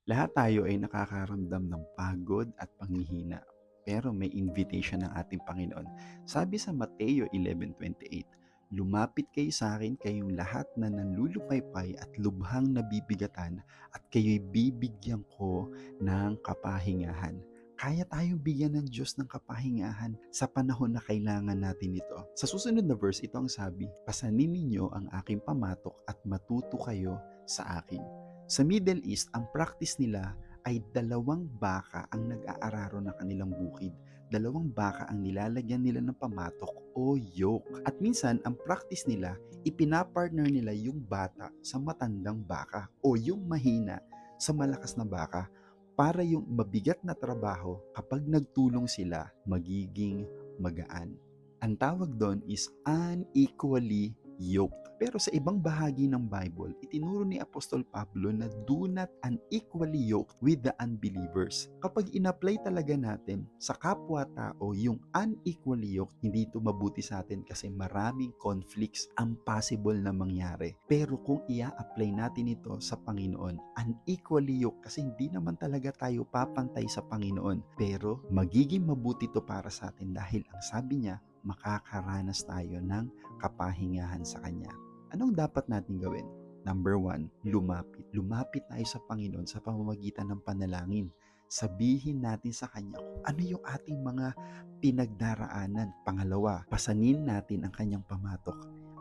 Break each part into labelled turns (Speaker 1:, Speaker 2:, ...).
Speaker 1: Lahat tayo ay nakakaramdam ng pagod at panghihina. Pero may invitation ng ating Panginoon. Sabi sa Mateo 11:28, "Lumapit kayo sa akin kayong lahat na nanlulupaypay at lubhang nabibigatan at kayo'y bibigyan ko ng kapahingahan." Kaya tayong bigyan ng Diyos ng kapahingahan sa panahon na kailangan natin ito. Sa susunod na verse, ito ang sabi, "Pasanin ninyo ang aking pamatok at matuto kayo sa akin." Sa Middle East, ang practice nila ay dalawang baka ang nag-aararo ng kanilang bukid. Dalawang baka ang nilalagyan nila ng pamatok o yoke. At minsan, ang practice nila, ipinapartner nila yung bata sa matandang baka o yung mahina sa malakas na baka para yung mabigat na trabaho kapag nagtulong sila, magiging magaan. Ang tawag doon is unequally yoked. Pero sa ibang bahagi ng Bible, itinuro ni Apostol Pablo na do not unequally yoked with the unbelievers. Kapag in-apply talaga natin sa kapwa-tao yung unequally yoked, hindi ito mabuti sa atin kasi maraming conflicts ang possible na mangyari. Pero kung ia-apply natin ito sa Panginoon, unequally yoked kasi hindi naman talaga tayo papantay sa Panginoon. Pero magiging mabuti ito para sa atin dahil ang sabi niya, makakaranas tayo ng kapahingahan sa Kanya. Anong dapat natin gawin? Number one, lumapit. Lumapit tayo sa Panginoon sa pamamagitan ng panalangin. Sabihin natin sa Kanya kung ano yung ating mga pinagdaraanan. Pangalawa, pasanin natin ang Kanyang pamatok.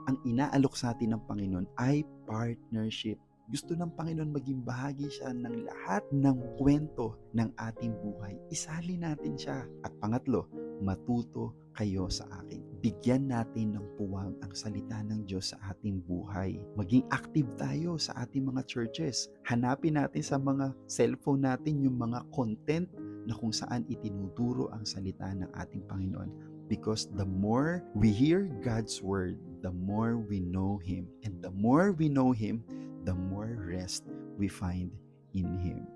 Speaker 1: Ang inaalok sa atin ng Panginoon ay partnership. Gusto ng Panginoon maging bahagi siya ng lahat ng kwento ng ating buhay. Isali natin siya. At pangatlo, matuto kayo sa akin. Bigyan natin ng puwang ang salita ng Diyos sa ating buhay. Maging active tayo sa ating mga churches. Hanapin natin sa mga cellphone natin yung mga content na kung saan itinuturo ang salita ng ating Panginoon. Because the more we hear God's word, the more we know Him. And the more we know Him, the more rest we find in Him.